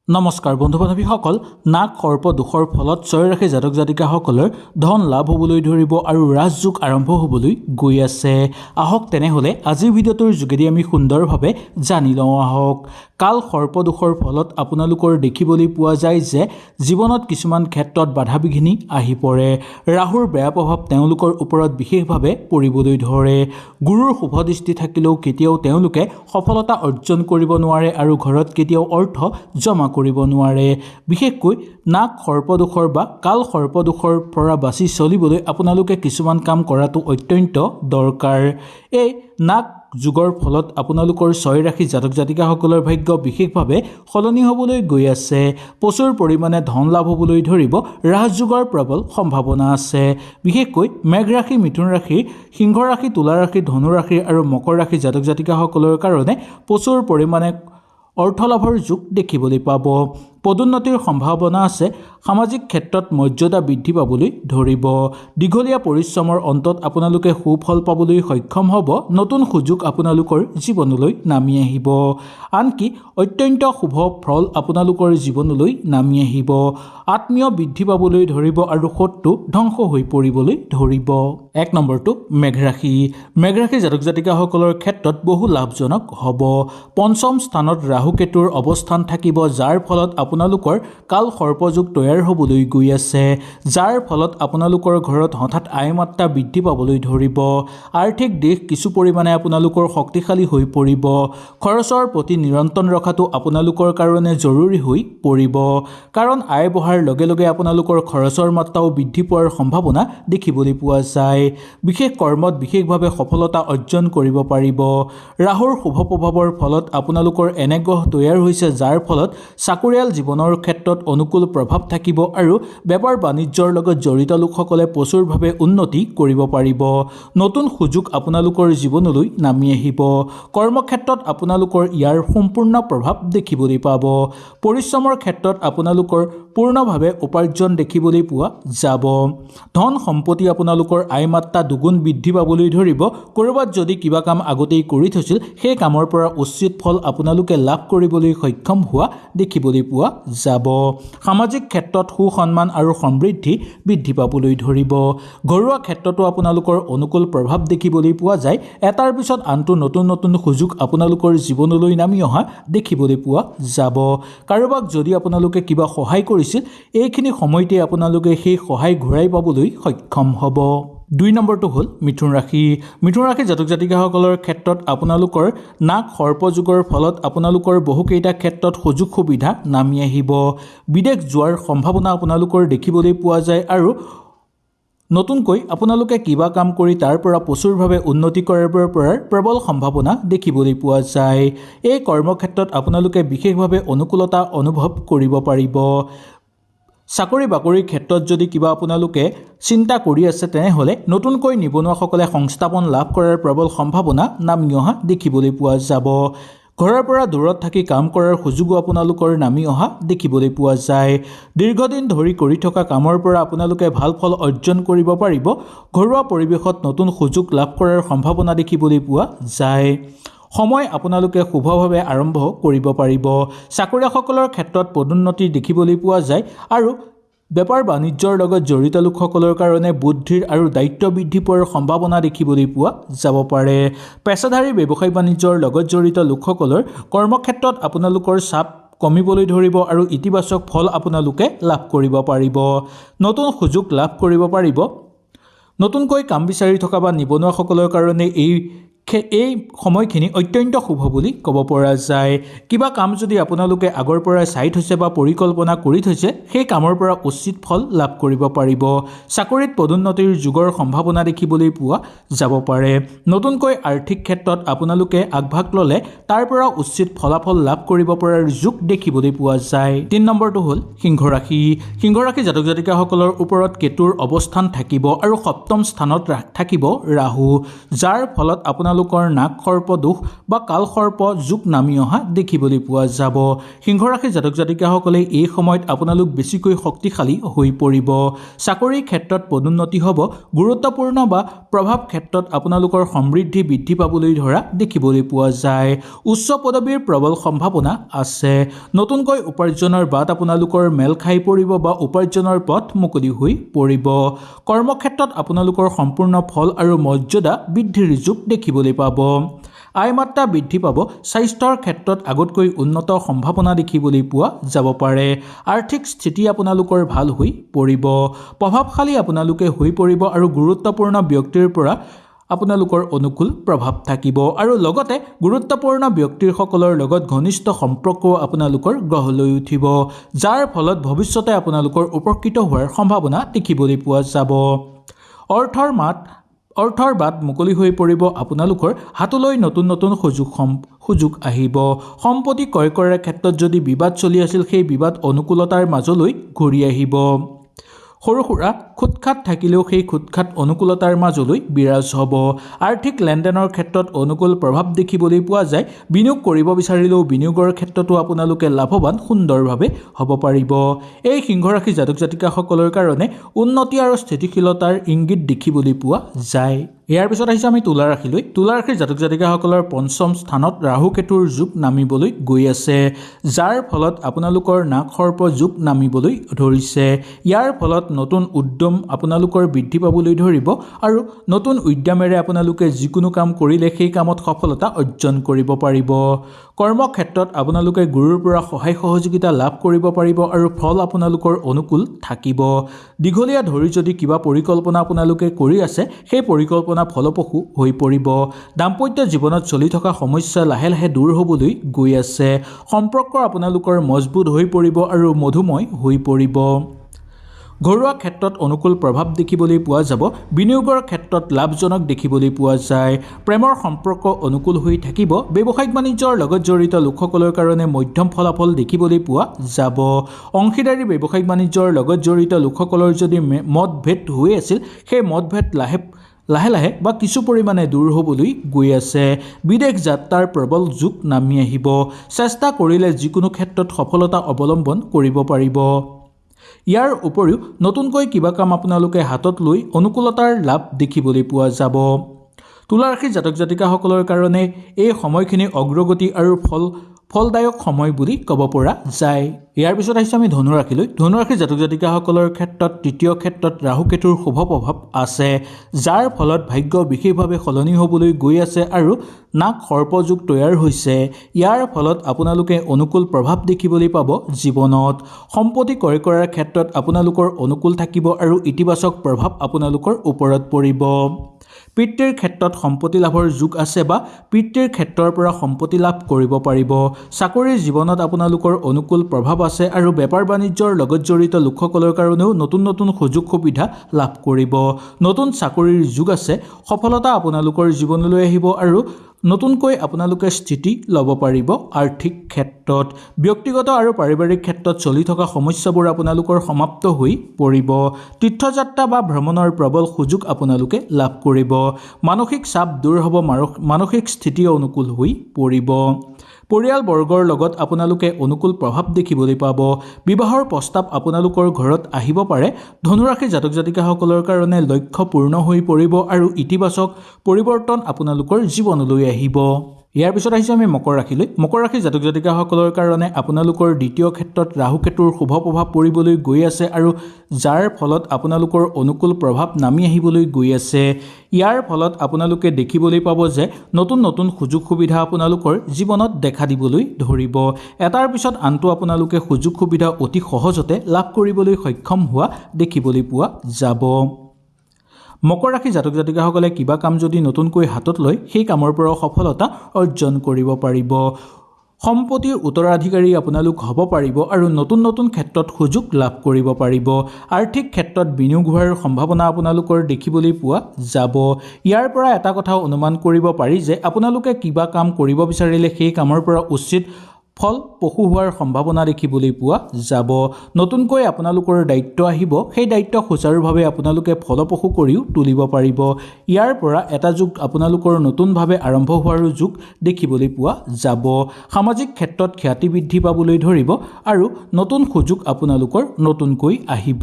নমস্কাৰ বন্ধু বান্ধৱীসকল, নাগ সৰ্প দোষৰ ফলত ছয় ৰাশি জাতক জাতিকাসকলৰ ধন লাভ হ'বলৈ ধৰিব আৰু ৰাজযোগ আৰম্ভ হ'বলৈ গৈ আছে। আহক তেনেহ'লে আজিৰ ভিডিঅ'টোৰ যোগেদি আমি সুন্দৰভাৱে জানি লওঁ আহক। কাল সৰ্প দোষৰ ফলত আপোনালোকৰ দেখিবলৈ পোৱা যায় যে জীৱনত কিছুমান ক্ষেত্ৰত বাধা বিঘিনি আহি পৰে। ৰাহুৰ বেয়া প্ৰভাৱ তেওঁলোকৰ ওপৰত বিশেষভাৱে পৰিবলৈ ধৰে। গুৰুৰ শুভ দৃষ্টি থাকিলেও কেতিয়াও তেওঁলোকে সফলতা অৰ্জন কৰিব নোৱাৰে আৰু ঘৰত কেতিয়াও অৰ্থ জমা কৰিব নোৱাৰে। বিশেষকৈ নাগ সৰ্পদোষৰ বা কাল সৰ্পদোষৰ পৰা বাচি চলিবলৈ আপোনালোকে কিছুমান কাম কৰাটো অত্যন্ত দৰকাৰ। এই নাগ যুগৰ ফলত আপোনালোকৰ ছয় ৰাশি জাতক জাতিকাসকলৰ ভাগ্য বিশেষভাৱে সলনি হ'বলৈ গৈ আছে। প্ৰচুৰ পৰিমাণে ধন লাভ হ'বলৈ ধৰিব। ৰাজযোগৰ প্ৰবল সম্ভাৱনা আছে। বিশেষকৈ মেঘ ৰাশি, মিথুন ৰাশি, সিংহ ৰাশি, তুলা ৰাশি, ধনু ৰাশি আৰু মকৰ ৰাশি জাতক জাতিকাসকলৰ কাৰণে প্ৰচুৰ পৰিমাণে অৰ্থ লাভৰ যোগ দেখিবলৈ পাব। পদোন্নতিৰ সম্ভাৱনা আছে। সামাজিক ক্ষেত্ৰত মৰ্যাদা বৃদ্ধি পাবলৈ ধৰিব। দীঘলীয়া পৰিশ্ৰমৰ অন্তত আপোনালোকে সুফল পাবলৈ সক্ষম হ'ব। নতুন সুযোগ আপোনালোকৰ জীৱনলৈ নামি আহিব। আনকি অত্যন্ত শুভ ফল আপোনালোকৰ জীৱনলৈ নামি আহিব। আত্মীয় বৃদ্ধি পাবলৈ ধৰিব আৰু শত্ৰু ধ্বংস হৈ পৰিবলৈ ধৰিব। 1 নম্বৰটো মেঘ ৰাশি। মেঘ ৰাশি জাতক জাতিকাসকলৰ ক্ষেত্ৰত বহু লাভজনক হ'ব। পঞ্চম স্থানত ৰাহু কেতুৰ অৱস্থান থাকিব, যাৰ ফলত আপোনালোকৰ কাল সৰ্পযোগ তৈয়াৰ হ'বলৈ গৈ আছে। যাৰ ফলত আপোনালোকৰ ঘৰত হঠাৎ আয় মাত্ৰা বৃদ্ধি পাবলৈ ধৰিব। আৰ্থিক দিশ কিছু পৰিমাণে আপোনালোকৰ শক্তিশালী হৈ পৰিব। খৰচৰ প্ৰতি নিয়ন্ত্ৰণ ৰখাটো আপোনালোকৰ কাৰণে জৰুৰী হৈ পৰিব। কাৰণ আয় বঢ়াৰ লগে লগে আপোনালোকৰ খৰচৰ মাত্ৰাও বৃদ্ধি পোৱাৰ সম্ভাৱনা দেখিবলৈ পোৱা যায়। বিশেষ কৰ্মত বিশেষভাৱে সফলতা অৰ্জন কৰিব পাৰিব। ৰাহুৰ শুভ প্ৰভাৱৰ ফলত আপোনালোকৰ এনে গ্ৰহ তৈয়াৰ হৈছে, যাৰ ফলত চাকৰিয়াল জীৱনৰ ক্ষেত্ৰত অনুকূল প্ৰভাৱ থাকিব আৰু বেপাৰ বাণিজ্যৰ লগত জড়িত লোকসকলে প্ৰচুৰভাৱে উন্নতি কৰিব পাৰিব। নতুন সুযোগ আপোনালোকৰ জীৱনলৈ নামি আহিব। কৰ্মক্ষেত্ৰত আপোনালোকৰ ইয়াৰ সম্পূৰ্ণ প্ৰভাৱ দেখিবলৈ পাব। পৰিশ্ৰমৰ ক্ষেত্ৰত আপোনালোকৰ পূৰ্ণভাৱে উপাৰ্জন দেখিবলৈ পোৱা যাব। ধন সম্পত্তি আপোনালোকৰ আয় মাত্ৰা দুগুণ বৃদ্ধি পাবলৈ ধৰিব। ক'ৰবাত যদি কিবা কাম আগতেই কৰি থৈছিল, সেই কামৰ পৰা উচিত ফল আপোনালোকে লাভ কৰিবলৈ সক্ষম হোৱা দেখিবলৈ পোৱা যাব। সামাজিক ক্ষেত্ৰত সুসন্মান আৰু সমৃদ্ধি বৃদ্ধি পাবলৈ ধৰিব। ঘৰুৱা ক্ষেত্ৰতো আপোনালোকৰ অনুকূল প্ৰভাৱ দেখিবলৈ পোৱা যায়। এটাৰ পিছত আনটো নতুন নতুন সুযোগ আপোনালোকৰ জীৱনলৈ নামি অহা দেখিবলৈ পোৱা যাব। কাৰোবাক যদি আপোনালোকে কিবা সহায় কৰিছিল, এইখিনি সময়তে আপোনালোকে সেই সহায় ঘূৰাই পাবলৈ সক্ষম হ'ব। 2 নম্বৰটো হ'ল মিথুন ৰাশি। মিথুন ৰাশি জাতক জাতিকাসকলৰ ক্ষেত্ৰত আপোনালোকৰ নাগ সৰ্পযোগৰ ফলত আপোনালোকৰ বহুকেইটা ক্ষেত্ৰত সুযোগ সুবিধা নামি আহিব। বিদেশ যোৱাৰ সম্ভাৱনা আপোনালোকৰ দেখিবলৈ পোৱা যায় আৰু নতুনকৈ আপোনালোকে কিবা কাম কৰি তাৰ পৰা প্ৰচুৰভাৱে উন্নতি কৰিব পৰাৰ প্ৰবল সম্ভাৱনা দেখিবলৈ পোৱা যায়। এই কৰ্মক্ষেত্ৰত আপোনালোকে বিশেষভাৱে অনুকূলতা অনুভৱ কৰিব পাৰিব। চাকৰি বাকৰিৰ ক্ষেত্ৰত যদি কিবা আপোনালোকে চিন্তা কৰি আছে, তেনেহ'লে নতুনকৈ নিবনুৱাসকলে সংস্থাপন লাভ কৰাৰ প্ৰবল সম্ভাৱনা নামি অহা দেখিবলৈ পোৱা যাব। ঘৰৰ পৰা দূৰত থাকি কাম কৰাৰ সুযোগো আপোনালোকৰ নামি অহা দেখিবলৈ পোৱা যায়। দীৰ্ঘদিন ধৰি কৰি থকা কামৰ পৰা আপোনালোকে ভাল ফল অৰ্জন কৰিব পাৰিব। ঘৰুৱা পৰিৱেশত নতুন সুযোগ লাভ কৰাৰ সম্ভাৱনা দেখিবলৈ পোৱা যায়। সময় আপোনালোকে শুভভাৱে আৰম্ভ কৰিব পাৰিব। চাকৰিয়াসকলৰ ক্ষেত্ৰত পদোন্নতি দেখিবলৈ পোৱা যায় আৰু বেপাৰ বাণিজ্যৰ লগত জড়িত লোকসকলৰ কাৰণে বুদ্ধিৰ আৰু দায়িত্ব বৃদ্ধি পোৱাৰ সম্ভাৱনা দেখিবলৈ পোৱা যাব পাৰে। পেছাদাৰী ব্যৱসায় বাণিজ্যৰ লগত জড়িত লোকসকলৰ কৰ্মক্ষেত্ৰত আপোনালোকৰ চাপ কমিবলৈ ধৰিব আৰু ইতিবাচক ফল আপোনালোকে লাভ কৰিব পাৰিব। নতুন সুযোগ লাভ কৰিব পাৰিব। নতুনকৈ কাম বিচাৰি থকা বা নিবনুৱাসকলৰ কাৰণে এই সময়খিনি অত্যন্ত শুভ বুলি ক'ব পৰা যায়। কিবা কাম যদি আপোনালোকে আগৰ পৰাই চাই থৈছে বা পৰিকল্পনা কৰি থৈছে, সেই কামৰ পৰা উচিত ফল লাভ কৰিব পাৰিব। চাকৰিত পদোন্নতিৰ যুগৰ সম্ভাৱনা দেখিবলৈ পোৱা যাব পাৰে। নতুনকৈ আৰ্থিক ক্ষেত্ৰত আপোনালোকে আগভাগ ল'লে তাৰ পৰা উচিত ফলাফল লাভ কৰিব পৰাৰ যুগ দেখিবলৈ পোৱা যায়। 3 নম্বৰটো হ'ল সিংহ ৰাশি। সিংহ ৰাশি জাতক জাতিকাসকলৰ ওপৰত কেতুৰ অৱস্থান থাকিব আৰু সপ্তম স্থানত থাকিব ৰাহু, যাৰ ফলত আপোনালোকৰ আপোনালোকৰ নাক সৰ্প দোষ বা কাল সৰ্প যোগ নামি অহা দেখিবলৈ পোৱা যাব। সিংহ ৰাশিৰ জাতক জাতিকাসকলে এই সময়ত আপোনালোক বেছিকৈ শক্তিশালী হৈ পৰিব। চাকৰিৰ ক্ষেত্ৰত পদোন্নতি হ'ব। গুৰুত্বপূৰ্ণ বা প্ৰভাৱ ক্ষেত্ৰত আপোনালোকৰ সমৃদ্ধি বৃদ্ধি পাবলৈ ধৰা দেখিবলৈ পোৱা যায়। উচ্চ পদবীৰ প্ৰবল সম্ভাৱনা আছে। নতুনকৈ উপাৰ্জনৰ বাট আপোনালোকৰ মেল খাই পৰিব বা উপাৰ্জনৰ পথ মুকলি হৈ পৰিব। কৰ্মক্ষেত্ৰত আপোনালোকৰ সম্পূৰ্ণ ফল আৰু মৰ্যাদা বৃদ্ধিৰ যোগ দেখিবলৈ পাব। আয় মাত্ৰা বৃদ্ধি পাব। স্বাস্থ্যৰ ক্ষেত্ৰত আগতকৈ উন্নত সম্ভাৱনা দেখিবলৈ পোৱা যাব পাৰে। আৰ্থিক স্থিতি আপোনালোকৰ ভাল হৈ পৰিব। প্ৰভাৱশালী আপোনালোকে হৈ পৰিব আৰু গুৰুত্বপূৰ্ণ ব্যক্তিৰ পৰা আপোনালোকৰ অনুকূল প্ৰভাৱ থাকিব আৰু লগতে গুৰুত্বপূৰ্ণ ব্যক্তিসকলৰ লগত ঘনিষ্ঠ সম্পৰ্কও আপোনালোকৰ গঢ় লৈ উঠিব, যাৰ ফলত ভৱিষ্যতে আপোনালোকৰ উপকৃত হোৱাৰ সম্ভাৱনা দেখিবলৈ পোৱা যাব। অৰ্থৰ বাট মুকলি হৈ পৰিব। আপোনালোকৰ হাতলৈ নতুন নতুন সুযোগ আহিব। সম্পত্তি ক্ৰয় কৰাৰ ক্ষেত্ৰত যদি বিবাদ চলি আছিল, সেই বিবাদ অনুকূলতাৰ মাজলৈ ঘূৰি আহিব। সৰু সুৰা খুটখাট থাকিলেও সেই খুটখাট অনুকূলতাৰ মাজলৈ বিৰাজ হ'ব। আৰ্থিক লেনদেনৰ ক্ষেত্ৰত অনুকূল প্ৰভাৱ দেখিবলৈ পোৱা যায়। বিনিয়োগ কৰিব বিচাৰিলেও বিনিয়োগৰ ক্ষেত্ৰতো আপোনালোকে লাভৱান সুন্দৰভাৱে হ'ব পাৰিব। এই সিংহ ৰাশিৰ জাতক জাতিকাসকলৰ কাৰণে উন্নতি আৰু স্থিতিশীলতাৰ ইংগিত দেখিবলৈ পোৱা যায়। ইয়াৰ পিছত আহিছে আমি তুলা ৰাশিলৈ। তুলা ৰাশিৰ জাতক জাতিকাসকলৰ পঞ্চম স্থানত ৰাহু কেতুৰ যোগ নামিবলৈ গৈ আছে, যাৰ ফলত আপোনালোকৰ নাক সৰ্প যোগ নামিবলৈ ধৰিছে। ইয়াৰ ফলত নতুন উদ্যম আপোনালোকৰ বৃদ্ধি পাবলৈ ধৰিব আৰু নতুন উদ্যমেৰে আপোনালোকে যিকোনো কাম কৰিলে সেই কামত সফলতা অৰ্জন কৰিব পাৰিব। কৰ্মক্ষেত্ৰত আপোনালোকে গুৰুৰ পৰা সহায় সহযোগিতা লাভ কৰিব পাৰিব আৰু ফল আপোনালোকৰ অনুকূল থাকিব। দীঘলীয়া ধৰি যদি কিবা পৰিকল্পনা আপোনালোকে কৰি আছে, সেই পৰিকল্পনা ফলপ্ৰসূ হৈ পৰিব। দাম্পত্য জীৱনত চলি থকা সমস্যা লাহে লাহে দূৰ হ'বলৈ গৈ আছে। সম্পৰ্ক আপোনালোকৰ মজবুত হৈ পৰিব আৰু মধুময় হৈ পৰিব। ঘৰুৱা ক্ষেত্ৰত অনুকূল প্ৰভাৱ দেখিবলৈ পোৱা যাব। বিনিয়োগৰ ক্ষেত্ৰত লাভজনক দেখিবলৈ পোৱা যায়। প্ৰেমৰ সম্পৰ্ক অনুকূল হৈ থাকিব। ব্যৱসায়িক বাণিজ্যৰ লগত জড়িত লোকসকলৰ কাৰণে মধ্যম ফলাফল দেখিবলৈ পোৱা যাব। অংশীদাৰী ব্যৱসায়িক বাণিজ্যৰ লগত জড়িত লোকসকলৰ যদি মতভেদ হৈ আছিল, সেই মতভেদ লাহে লাহে বা কিছু পৰিমাণে দূৰ হ'বলৈ গৈ আছে। বিদেশ যাত্ৰাৰ প্ৰবল যোগ নামি আহিব। চেষ্টা কৰিলে যিকোনো ক্ষেত্ৰত সফলতা অৱলম্বন কৰিব পাৰিব। ইয়াৰ উপৰিও নতুনকৈ কিবা কাম আপোনালোকে হাতত লৈ অনুকূলতাৰ লাভ দেখিবলৈ পোৱা যাব। তুলা ৰাশিৰ জাতক জাতিকাসকলৰ কাৰণে এই সময়খিনি অগ্ৰগতি আৰু ফলদায়ক সময় বুলি ক'ব পৰা যায়। ইয়াৰ পিছত আহিছে আমি ধনু ৰাশিলৈ। ধনু ৰাশিৰ জাতক জাতিকাসকলৰ ক্ষেত্ৰত তৃতীয় ক্ষেত্ৰত ৰাহু কেতুৰ শুভ প্ৰভাৱ আছে, যাৰ ফলত ভাগ্য বিশেষভাৱে সলনি হ'বলৈ গৈ আছে আৰু নাক সৰ্পযোগ তৈয়াৰ হৈছে। ইয়াৰ ফলত আপোনালোকে অনুকূল প্ৰভাৱ দেখিবলৈ পাব জীৱনত। সম্পত্তি ক্ৰয় কৰাৰ ক্ষেত্ৰত আপোনালোকৰ অনুকূল থাকিব আৰু ইতিবাচক প্ৰভাৱ আপোনালোকৰ ওপৰত পৰিব। পিতৃৰ ক্ষেত্ৰত সম্পত্তি লাভৰ যোগ আছে বা পিতৃৰ ক্ষেত্ৰৰ পৰা সম্পত্তি লাভ কৰিব পাৰিব। চাকৰিৰ জীৱনত আপোনালোকৰ অনুকূল প্ৰভাৱ আছে আৰু বেপাৰ বাণিজ্যৰ লগত জড়িত লোকসকলৰ কাৰণেও নতুন নতুন সুযোগ সুবিধা লাভ কৰিব। নতুন চাকৰিৰ যোগ আছে। সফলতা আপোনালোকৰ জীৱনলৈ আহিব আৰু নতুনকৈ আপোনালোকে স্থিতি ল'ব পাৰিব। আৰ্থিক ক্ষেত্ৰত ব্যক্তিগত আৰু পাৰিবাৰিক ক্ষেত্ৰত চলি থকা সমস্যাবোৰ আপোনালোকৰ সমাপ্ত হৈ পৰিব। তীৰ্থযাত্ৰা বা ভ্ৰমণৰ প্ৰবল সুযোগ আপোনালোকে লাভ কৰিব। মানসিক চাপ দূৰ হ'ব। মানসিক স্থিতি অনুকূল হৈ পৰিব। পৰিয়ালবৰ্গৰ লগত আপোনালোকে অনুকূল প্ৰভাৱ দেখিবলৈ পাব। বিবাহৰ প্ৰস্তাৱ আপোনালোকৰ ঘৰত আহিব পাৰে। ধনুৰাশিৰ জাতক জাতিকাসকলৰ কাৰণে লক্ষ্য পূৰ্ণ হৈ পৰিব আৰু ইতিবাচক পৰিৱৰ্তন আপোনালোকৰ জীৱনলৈ আহিব। ইয়াৰ পিছত আহিছে আমি মকৰ ৰাশিলৈ। মকৰ ৰাশিৰ জাতক জাতিকাসকলৰ কাৰণে আপোনালোকৰ দ্বিতীয় ক্ষেত্ৰত ৰাহু কেতুৰ শুভ প্ৰভাৱ পৰিবলৈ গৈ আছে আৰু যাৰ ফলত আপোনালোকৰ অনুকূল প্ৰভাৱ নামি আহিবলৈ গৈ আছে। ইয়াৰ ফলত আপোনালোকে দেখিবলৈ পাব যে নতুন নতুন সুযোগ সুবিধা আপোনালোকৰ জীৱনত দেখা দিবলৈ ধৰিব। এটাৰ পিছত আনটো আপোনালোকে সুযোগ সুবিধা অতি সহজতে লাভ কৰিবলৈ সক্ষম হোৱা দেখিবলৈ পোৱা যাব। মকৰ ৰাশিৰ জাতক জাতিকাসকলে কিবা কাম যদি নতুনকৈ হাতত লয়, সেই কামৰ পৰাও সফলতা অৰ্জন কৰিব পাৰিব। সম্পত্তিৰ উত্তৰাধিকাৰী আপোনালোক হ'ব পাৰিব আৰু নতুন নতুন ক্ষেত্ৰত সুযোগ লাভ কৰিব পাৰিব। আৰ্থিক ক্ষেত্ৰত বিনিয়োগ হোৱাৰ সম্ভাৱনা আপোনালোকৰ দেখিবলৈ পোৱা যাব। ইয়াৰ পৰা এটা কথা অনুমান কৰিব পাৰি যে আপোনালোকে কিবা কাম কৰিব বিচাৰিলে সেই কামৰ পৰা উচিত ফল পশু হোৱাৰ সম্ভাৱনা দেখিবলৈ পোৱা যাব। নতুনকৈ আপোনালোকৰ দায়িত্ব আহিব, সেই দায়িত্ব সুচাৰুভাৱে আপোনালোকে ফলপ্ৰসূ কৰিও তুলিব পাৰিব। ইয়াৰ পৰা এটা যুগ আপোনালোকৰ নতুনভাৱে আৰম্ভ হোৱাৰো যুগ দেখিবলৈ পোৱা যাব। সামাজিক ক্ষেত্ৰত খ্যাতি বৃদ্ধি পাবলৈ ধৰিব আৰু নতুন সুযোগ আপোনালোকৰ নতুনকৈ আহিব।